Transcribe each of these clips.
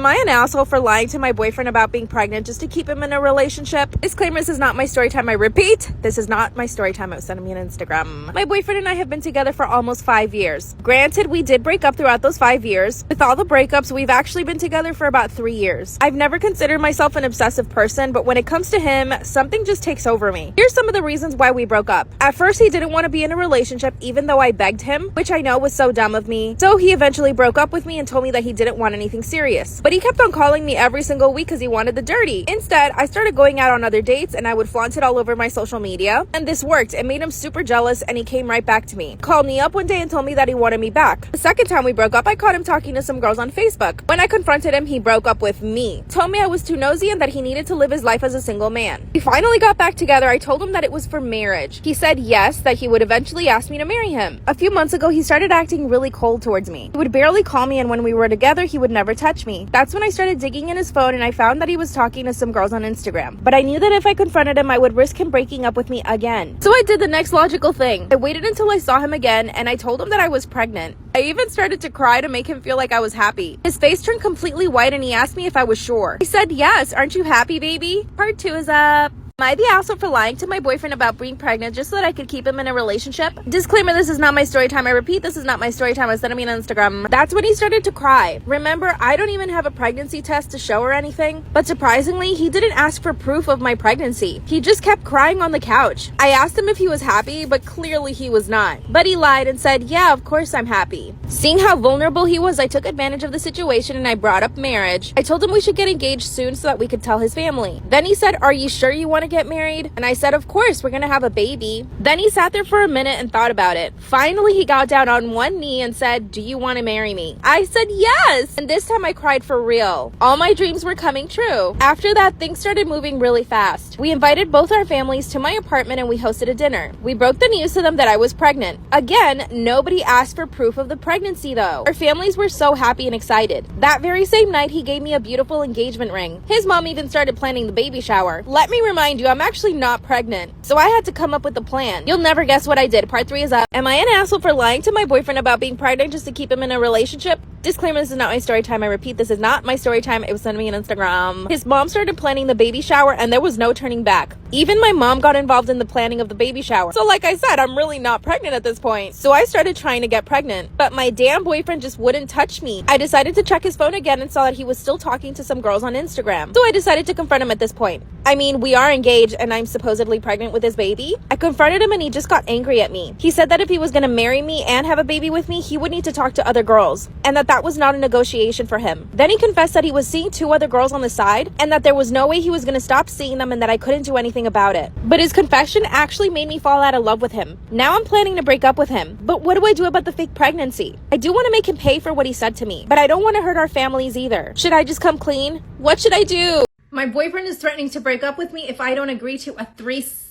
Am I an asshole for lying to my boyfriend about being pregnant just to keep him in a relationship? Disclaimer, this is not my story time. I repeat, this is not my story time. I was sending me an Instagram. My boyfriend and I have been together for almost 5 years. Granted, we did break up throughout those 5 years. With all the breakups, we've actually been together for about 3 years. I've never considered myself an obsessive person, but when it comes to him, something just takes over me. Here's some of the reasons why we broke up. At first, he didn't want to be in a relationship even though I begged him, which I know was so dumb of me. So he eventually broke up with me and told me that he didn't want anything serious. But he kept on calling me every single week because he wanted the dirty. Instead, I started going out on other dates and I would flaunt it all over my social media. And this worked. It made him super jealous and he came right back to me. Called me up one day and told me that he wanted me back. The second time we broke up, I caught him talking to some girls on Facebook. When I confronted him, he broke up with me. Told me I was too nosy and that he needed to live his life as a single man. We finally got back together. I told him that it was for marriage. He said yes, that he would eventually ask me to marry him. A few months ago, he started acting really cold towards me. He would barely call me, and when we were together, he would never touch me. That's when I started digging in his phone and I found that he was talking to some girls on Instagram. But I knew that if I confronted him, I would risk him breaking up with me again. So I did the next logical thing. I waited until I saw him again and I told him that I was pregnant. I even started to cry to make him feel like I was happy. His face turned completely white and he asked me if I was sure. I said yes. Aren't you happy, baby? Part 2 is up. Am I the asshole for lying to my boyfriend about being pregnant just so that I could keep him in a relationship? Disclaimer, this is not my story time. I repeat, this is not my story time. I sent him an Instagram. That's when he started to cry. Remember, I don't even have a pregnancy test to show or anything. But surprisingly, he didn't ask for proof of my pregnancy. He just kept crying on the couch. I asked him if he was happy, but clearly he was not. But he lied and said, yeah, of course I'm happy. Seeing how vulnerable he was, I took advantage of the situation and I brought up marriage. I told him we should get engaged soon so that we could tell his family. Then he said, are you sure you want to get married? And I said, of course, we're gonna have a baby. Then he sat there for a minute and thought about it. Finally, he got down on one knee and said, do you want to marry me? I said yes, and this time I cried for real. All my dreams were coming true. After that, things started moving really fast. We invited both our families to my apartment and we hosted a dinner. We broke the news to them that I was pregnant. Again, nobody asked for proof of the pregnancy though. Our families were so happy and excited. That very same night, he gave me a beautiful engagement ring. His mom even started planning the baby shower. Let me remind you, I'm actually not pregnant, so I had to come up with a plan. You'll never guess what I did. Part 3 is up. Am I an asshole for lying to my boyfriend about being pregnant just to keep him in a relationship? Disclaimer, this is not my story time. I repeat, this is not my story time. It was sending me an Instagram. His mom started planning the baby shower and there was no turning back. Even my mom got involved in the planning of the baby shower. So like I said, I'm really not pregnant at this point. So I started trying to get pregnant, but my damn boyfriend just wouldn't touch me. I decided to check his phone again and saw that he was still talking to some girls on Instagram. So I decided to confront him at this point. I mean, we are engaged and I'm supposedly pregnant with his baby. I confronted him and he just got angry at me. He said that if he was gonna marry me and have a baby with me, he would need to talk to other girls and that was not a negotiation for him. Then he confessed that he was seeing 2 other girls on the side and that there was no way he was gonna stop seeing them and that I couldn't do anything about it. But his confession actually made me fall out of love with him. Now I'm planning to break up with him. But what do I do about the fake pregnancy? I do want to make him pay for what he said to me, but I don't want to hurt our families either. Should I just come clean? What should I do? My boyfriend is threatening to break up with me if I don't agree to a threesome?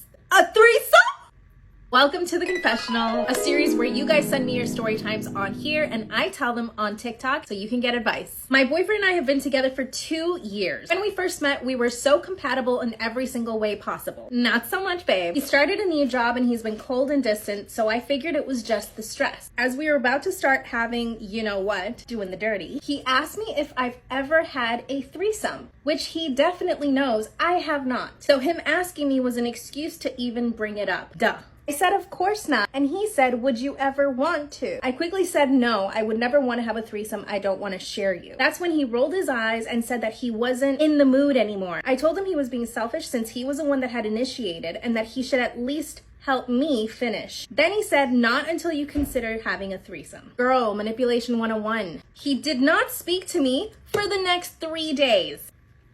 Welcome to The Confessional, a series where you guys send me your story times on here and I tell them on TikTok so you can get advice. My boyfriend and I have been together for 2 years. When we first met, we were so compatible in every single way possible. Not so much, babe. He started a new job and he's been cold and distant, so I figured it was just the stress. As we were about to start having, you know what, doing the dirty, he asked me if I've ever had a threesome, which he definitely knows I have not. So him asking me was an excuse to even bring it up. Duh. I said, of course not. And he said, would you ever want to? I quickly said, no, I would never want to have a threesome. I don't want to share you. That's when he rolled his eyes and said that he wasn't in the mood anymore. I told him he was being selfish since he was the one that had initiated and that he should at least help me finish. Then he said, not until you consider having a threesome. Girl, manipulation 101. He did not speak to me for the next 3 days.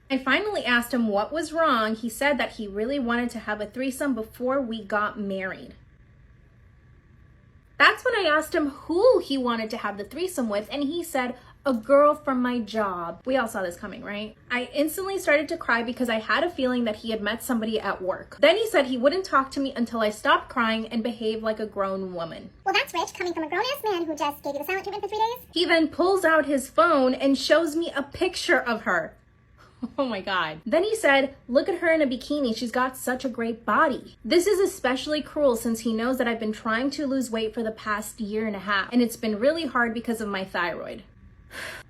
I finally asked him what was wrong. He said that he really wanted to have a threesome before we got married. That's when I asked him who he wanted to have the threesome with, and he said, a girl from my job. We all saw this coming, right? I instantly started to cry because I had a feeling that he had met somebody at work. Then he said he wouldn't talk to me until I stopped crying and behaved like a grown woman. Well, that's rich, coming from a grown-ass man who just gave you the silent treatment for 3 days. He then pulls out his phone and shows me a picture of her. Oh my God. Then he said, look at her in a bikini. She's got such a great body. This is especially cruel since he knows that I've been trying to lose weight for the past 1.5 years, and it's been really hard because of my thyroid.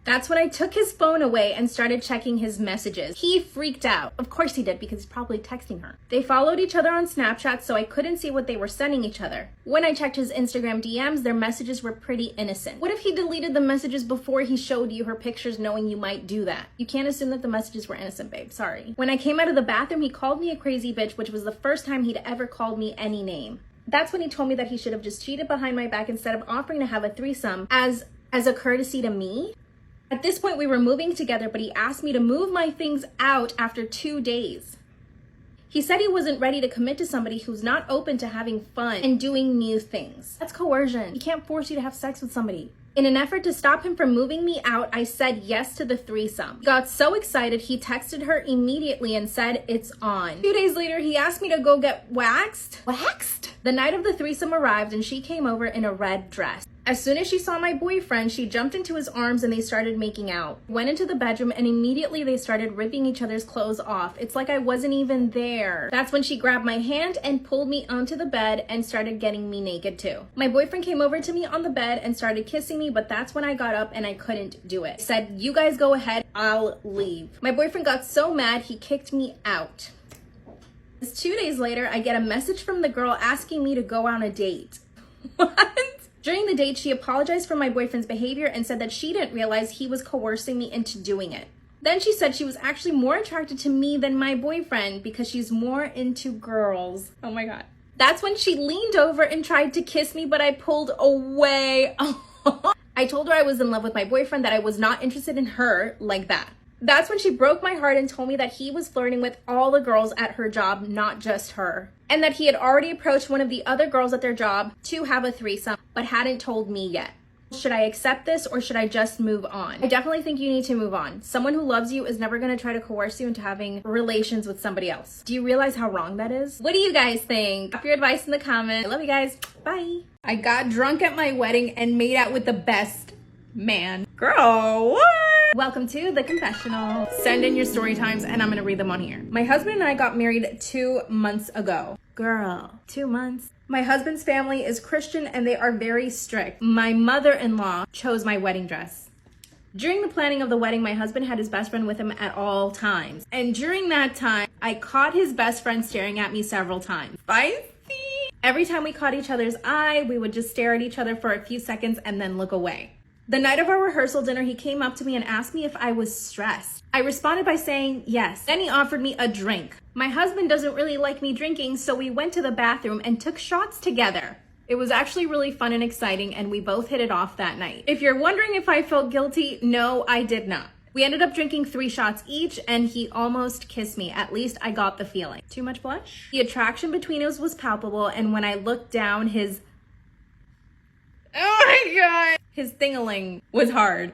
That's when I took his phone away and started checking his messages. He freaked out. Of course he did, because he's probably texting her. They followed each other on Snapchat, so I couldn't see what they were sending each other. When I checked his Instagram DMs, their messages were pretty innocent. What if he deleted the messages before he showed you her pictures, knowing you might do that? You can't assume that the messages were innocent, babe. Sorry. When I came out of the bathroom, he called me a crazy bitch, which was the first time he'd ever called me any name. That's when he told me that he should have just cheated behind my back instead of offering to have a threesome as a courtesy to me. At this point, we were moving together, but he asked me to move my things out after 2 days. He said he wasn't ready to commit to somebody who's not open to having fun and doing new things. That's coercion. He can't force you to have sex with somebody. In an effort to stop him from moving me out, I said yes to the threesome. He got so excited, he texted her immediately and said, "It's on." 2 days later, he asked me to go get waxed. Waxed? The night of the threesome arrived and she came over in a red dress. As soon as she saw my boyfriend, she jumped into his arms and they started making out. Went into the bedroom and immediately they started ripping each other's clothes off. It's like I wasn't even there. That's when she grabbed my hand and pulled me onto the bed and started getting me naked too. My boyfriend came over to me on the bed and started kissing me, but that's when I got up and I couldn't do it. I said, "You guys go ahead, I'll leave." My boyfriend got so mad, he kicked me out. 2 days later, I get a message from the girl asking me to go on a date. What? During the date, she apologized for my boyfriend's behavior and said that she didn't realize he was coercing me into doing it. Then she said she was actually more attracted to me than my boyfriend because she's more into girls. Oh my God. That's when she leaned over and tried to kiss me, but I pulled away. I told her I was in love with my boyfriend, that I was not interested in her like that. That's when she broke my heart and told me that he was flirting with all the girls at her job, not just her. And that he had already approached one of the other girls at their job to have a threesome, but hadn't told me yet. Should I accept this or should I just move on? I definitely think you need to move on. Someone who loves you is never going to try to coerce you into having relations with somebody else. Do you realize how wrong that is? What do you guys think? Drop your advice in the comments. I love you guys. Bye. I got drunk at my wedding and made out with the best man. Girl, what? Welcome to the confessional. Send in your story times and I'm gonna read them on here. My husband and I got married 2 months ago. Girl, 2 months? My husband's family is Christian and they are very strict. My mother-in-law chose my wedding dress. During the planning of the wedding, my husband had his best friend with him at all times. And during that time, I caught his best friend staring at me several times. Spicy! Every time we caught each other's eye, we would just stare at each other for a few seconds and then look away. The night of our rehearsal dinner, he came up to me and asked me if I was stressed. I responded by saying yes. Then he offered me a drink. My husband doesn't really like me drinking, so we went to the bathroom and took shots together. It was actually really fun and exciting, and we both hit it off that night. If you're wondering if I felt guilty, no, I did not. We ended up drinking 3 shots each, and he almost kissed me. At least I got the feeling. Too much blush? The attraction between us was palpable, and when I looked down, his... Oh my God! His thing-a-ling was hard.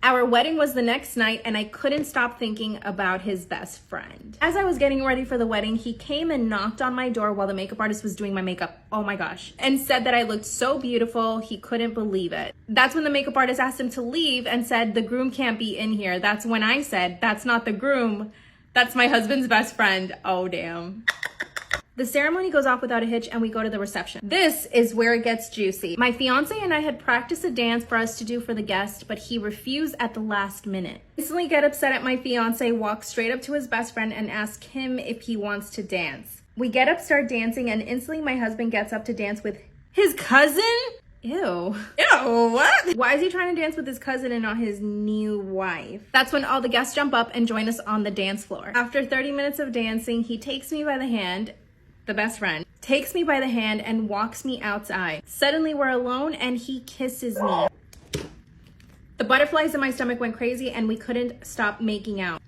Our wedding was the next night and I couldn't stop thinking about his best friend. As I was getting ready for the wedding, he came and knocked on my door while the makeup artist was doing my makeup. Oh my gosh. And said that I looked so beautiful, he couldn't believe it. That's when the makeup artist asked him to leave and said, "The groom can't be in here." That's when I said, "That's not the groom. That's my husband's best friend." Oh, damn. The ceremony goes off without a hitch and we go to the reception. This is where it gets juicy. My fiance and I had practiced a dance for us to do for the guest, but he refused at the last minute. I instantly get upset at my fiance, walk straight up to his best friend and ask him if he wants to dance. We get up, start dancing, and instantly my husband gets up to dance with his cousin? Ew. Ew, what? Why is he trying to dance with his cousin and not his new wife? That's when all the guests jump up and join us on the dance floor. After 30 minutes of dancing, he takes me by the hand. The best friend takes me by the hand and walks me outside. Suddenly we're alone and he kisses me. The butterflies in my stomach went crazy and we couldn't stop making out.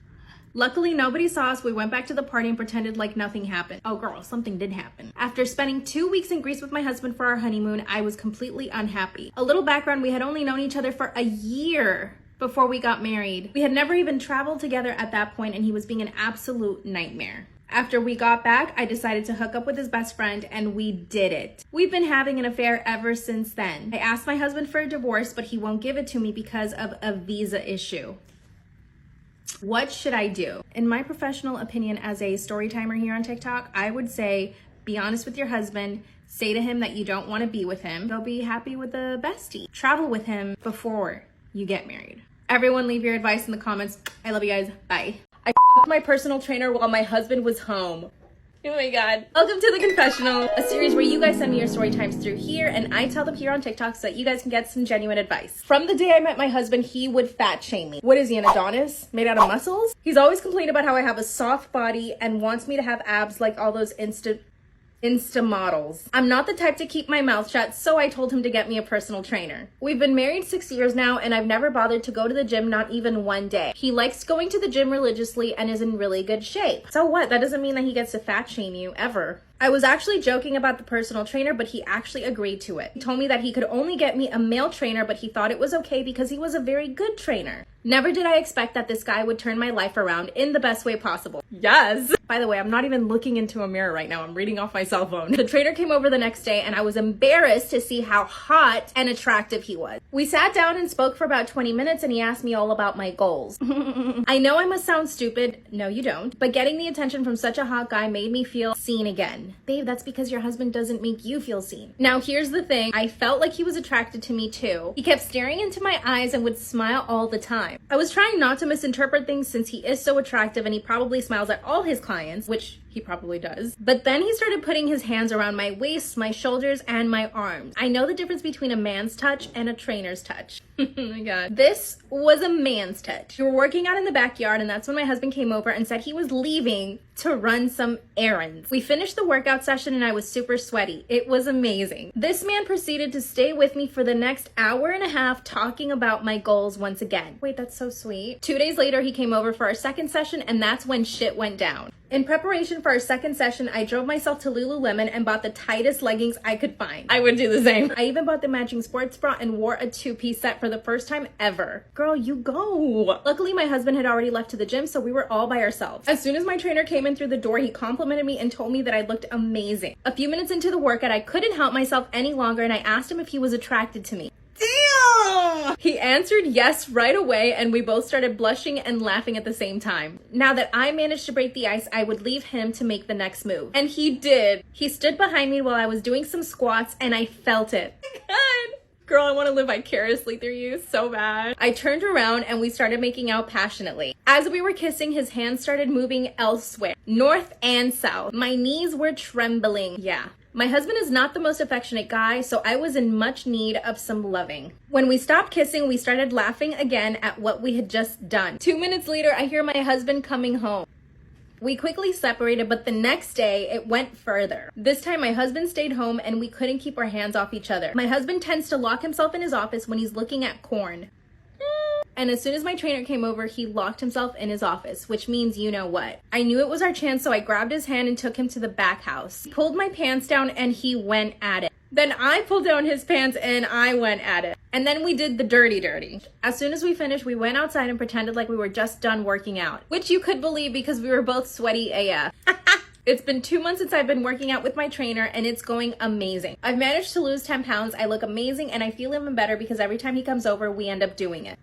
Luckily, nobody saw us. We went back to the party and pretended like nothing happened. Oh girl, something did happen. After spending 2 weeks in Greece with my husband for our honeymoon, I was completely unhappy. A little background, we had only known each other for a year before we got married. We had never even traveled together at that point and he was being an absolute nightmare. After we got back, I decided to hook up with his best friend and we did it. We've been having an affair ever since then. I asked my husband for a divorce, but he won't give it to me because of a visa issue. What should I do? In my professional opinion as a story timer here on TikTok, I would say be honest with your husband, Say to him that you don't want to be with him. Go be happy with a bestie. Travel with him before you get married. Everyone leave your advice in the comments. I love you guys. Bye. I f***ed my personal trainer while my husband was home. Oh my god. Welcome to The Confessional, a series where you guys send me your story times through here and I tell them here on TikTok so that you guys can get some genuine advice. From the day I met my husband, he would fat shame me. What is he, an Adonis? Made out of muscles? He's always complained about how I have a soft body and wants me to have abs like all those Insta models. I'm not the type to keep my mouth shut, so I told him to get me a personal trainer. We've been married 6 years now and I've never bothered to go to the gym, not even one day. He likes going to the gym religiously and is in really good shape. So what? That doesn't mean that he gets to fat shame you, ever. I was actually joking about the personal trainer, but he actually agreed to it. He told me that he could only get me a male trainer, but he thought it was okay because he was a very good trainer. Never did I expect that this guy would turn my life around in the best way possible. Yes! By the way, I'm not even looking into a mirror right now. I'm reading off my cell phone. The trainer came over the next day and I was embarrassed to see how hot and attractive he was. We sat down and spoke for about 20 minutes and he asked me all about my goals. I know I must sound stupid. No, you don't. But getting the attention from such a hot guy made me feel seen again. Babe, that's because your husband doesn't make you feel seen. Now, here's the thing. I felt like he was attracted to me too. He kept staring into my eyes and would smile all the time. I was trying not to misinterpret things since he is so attractive and he probably smiles at all his clients, which he probably does. But then he started putting his hands around my waist, my shoulders, and my arms. I know the difference between a man's touch and a trainer's touch. Oh my god. This was a man's touch. We were working out in the backyard and that's when my husband came over and said he was leaving to run some errands. We finished the workout session and I was super sweaty. It was amazing. This man proceeded to stay with me for the next hour and a half talking about my goals once again. Wait, that's so sweet. 2 days later, he came over for our second session and that's when shit went down. In preparation for our second session, I drove myself to Lululemon and bought the tightest leggings I could find. I would do the same. I even bought the matching sports bra and wore a two-piece set for the first time ever. Girl, you go. Luckily, my husband had already left to the gym, so we were all by ourselves. As soon as my trainer came in through the door, he complimented me and told me that I looked amazing. A few minutes into the workout, I couldn't help myself any longer and I asked him if he was attracted to me. Damn! He answered yes right away and we both started blushing and laughing at the same time. Now that I managed to break the ice, I would leave him to make the next move. And he did. He stood behind me while I was doing some squats and I felt it. God. Girl, I want to live vicariously through you so bad. I turned around and we started making out passionately. As we were kissing, his hands started moving elsewhere, north and south. My knees were trembling. Yeah. My husband is not the most affectionate guy, so I was in much need of some loving. When we stopped kissing, we started laughing again at what we had just done. 2 minutes later, I hear my husband coming home. We quickly separated, but the next day it went further. This time my husband stayed home and we couldn't keep our hands off each other. My husband tends to lock himself in his office when he's looking at corn. And as soon as my trainer came over, he locked himself in his office, which means you know what. I knew it was our chance, so I grabbed his hand and took him to the back house. He pulled my pants down and he went at it. Then I pulled down his pants and I went at it. And then we did the dirty. As soon as we finished, we went outside and pretended like we were just done working out, which you could believe because we were both sweaty AF. It's been 2 months since I've been working out with my trainer and it's going amazing. I've managed to lose 10 pounds. I look amazing and I feel even better because every time he comes over, we end up doing it.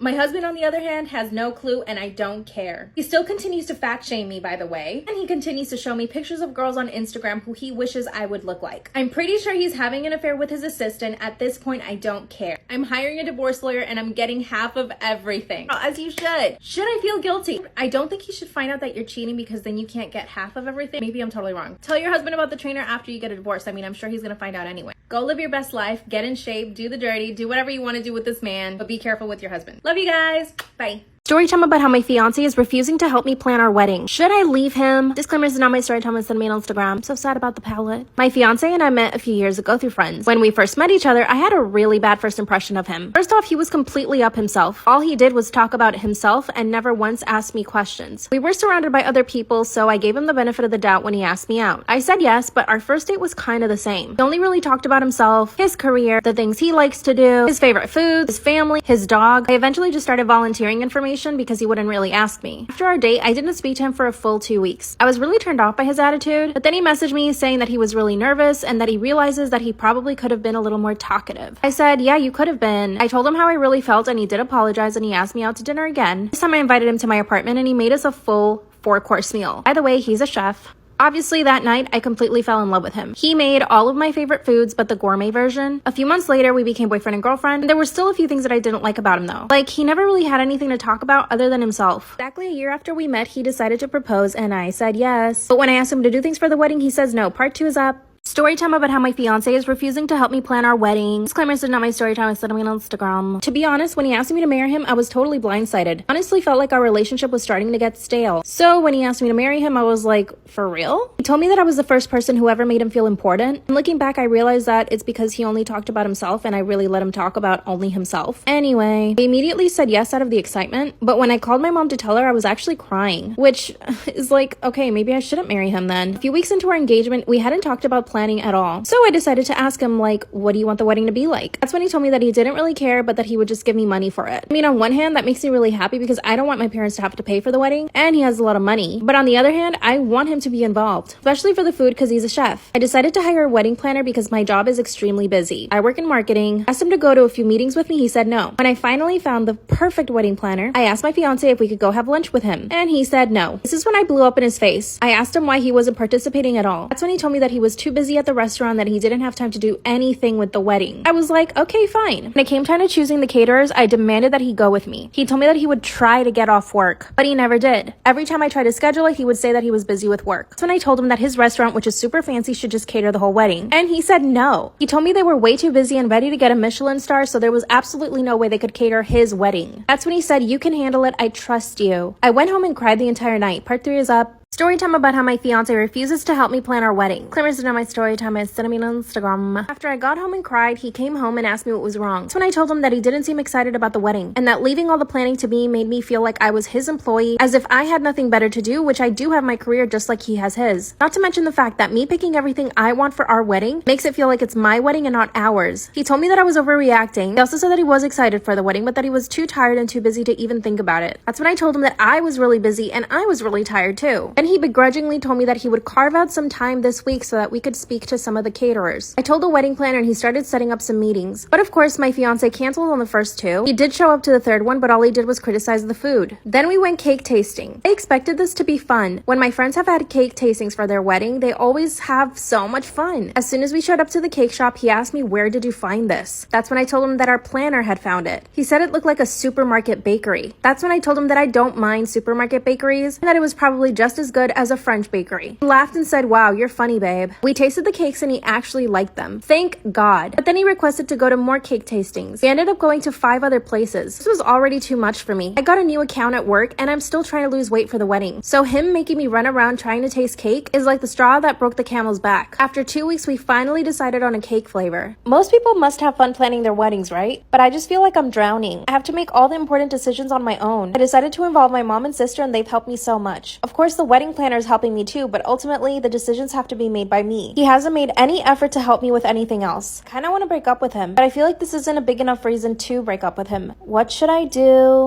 My husband, on the other hand, has no clue and I don't care. He still continues to fat shame me, by the way, and he continues to show me pictures of girls on Instagram who he wishes I would look like. I'm pretty sure he's having an affair with his assistant. At this point, I don't care. I'm hiring a divorce lawyer and I'm getting half of everything. As you should. Should I feel guilty? I don't think he should find out that you're cheating because then you can't get half of everything. Maybe I'm totally wrong. Tell your husband about the trainer after you get a divorce. I mean, I'm sure he's gonna find out anyway. Go live your best life, get in shape, do the dirty, do whatever you want to do with this man, but be careful with your husband. Love you guys. Bye. Story time about how my fiance is refusing to help me plan our wedding. Should I leave him? Disclaimer, this is not my story time, it's me on Instagram. I'm so sad about the palette. My fiance and I met a few years ago through friends. When we first met each other, I had a really bad first impression of him. First off, he was completely up himself. All he did was talk about himself and never once asked me questions. We were surrounded by other people, so I gave him the benefit of the doubt when he asked me out. I said yes, but our first date was kind of the same. He only really talked about himself, his career, the things he likes to do, his favorite foods, his family, his dog. I eventually just started volunteering information because he wouldn't really ask me. After our date, I didn't speak to him for a full 2 weeks. I was really turned off by his attitude, but then he messaged me saying that he was really nervous and that he realizes that he probably could have been a little more talkative. I said, yeah, you could have been. I told him how I really felt and he did apologize and he asked me out to dinner again. This time I invited him to my apartment and he made us a full 4-course meal. By the way, he's a chef. Obviously, that night, I completely fell in love with him. He made all of my favorite foods, but the gourmet version. A few months later, we became boyfriend and girlfriend. There were still a few things that I didn't like about him though. Like, he never really had anything to talk about other than himself. Exactly a year after we met, he decided to propose and I said yes. But when I asked him to do things for the wedding, he says no. Part 2 is up. Story time about how my fiance is refusing to help me plan our wedding. Disclaimer, this is not my story time. I said I'm on Instagram. To be honest, when he asked me to marry him, I was totally blindsided. Honestly, felt like our relationship was starting to get stale. So when he asked me to marry him, I was like, for real? He told me that I was the first person who ever made him feel important. And looking back, I realized that it's because he only talked about himself and I really let him talk about only himself. Anyway, I immediately said yes out of the excitement. But when I called my mom to tell her, I was actually crying, which is like, okay, maybe I shouldn't marry him then. A few weeks into our engagement, we hadn't talked about planning at all. So I decided to ask him, like, what do you want the wedding to be like? That's when he told me that he didn't really care, but that he would just give me money for it. I mean, on one hand, that makes me really happy because I don't want my parents to have to pay for the wedding, and he has a lot of money. But on the other hand, I want him to be involved, especially for the food because he's a chef. I decided to hire a wedding planner because my job is extremely busy. I work in marketing. Asked him to go to a few meetings with me. He said no. When I finally found the perfect wedding planner, I asked my fiance if we could go have lunch with him, and he said no. This is when I blew up in his face. I asked him why he wasn't participating at all. That's when he told me that he was too busy at the restaurant, that he didn't have time to do anything with the wedding. I was like, okay, fine. When it came time to choosing the caterers, I demanded that he go with me. He told me that he would try to get off work, but he never did. Every time I tried to schedule it, he would say that he was busy with work. That's when I told him that his restaurant, which is super fancy, should just cater the whole wedding. And he said no. He told me they were way too busy and ready to get a Michelin star, so there was absolutely no way they could cater his wedding. That's when he said, you can handle it, I trust you. I went home and cried the entire night. Part 3 is up. Story time about how my fiance refuses to help me plan our wedding. Claimers on my story time. I sent him on Instagram. After I got home and cried, he came home and asked me what was wrong. That's when I told him that he didn't seem excited about the wedding and that leaving all the planning to me made me feel like I was his employee, as if I had nothing better to do, which I do have my career just like he has his. Not to mention the fact that me picking everything I want for our wedding makes it feel like it's my wedding and not ours. He told me that I was overreacting. He also said that he was excited for the wedding, but that he was too tired and too busy to even think about it. That's when I told him that I was really busy and I was really tired too. And he begrudgingly told me that he would carve out some time this week so that we could speak to some of the caterers. I told the wedding planner and he started setting up some meetings. But of course, my fiance canceled on the first 2. He did show up to the 3rd one, but all he did was criticize the food. Then we went cake tasting. I expected this to be fun. When my friends have had cake tastings for their wedding, they always have so much fun. As soon as we showed up to the cake shop, he asked me, where did you find this? That's when I told him that our planner had found it. He said it looked like a supermarket bakery. That's when I told him that I don't mind supermarket bakeries and that it was probably just as good as a French bakery. He laughed and said, wow, you're funny, babe. We tasted the cakes and he actually liked them. Thank God. But then he requested to go to more cake tastings. We ended up going to 5 other places. This was already too much for me. I got a new account at work and I'm still trying to lose weight for the wedding. So him making me run around trying to taste cake is like the straw that broke the camel's back. After 2 weeks, we finally decided on a cake flavor. Most people must have fun planning their weddings, right? But I just feel like I'm drowning. I have to make all the important decisions on my own. I decided to involve my mom and sister and they've helped me so much. Of course, the wedding planner is helping me too, but ultimately the decisions have to be made by me. He hasn't made any effort to help me with anything else. Kinda want to break up with him, but I feel like this isn't a big enough reason to break up with him. What should I do?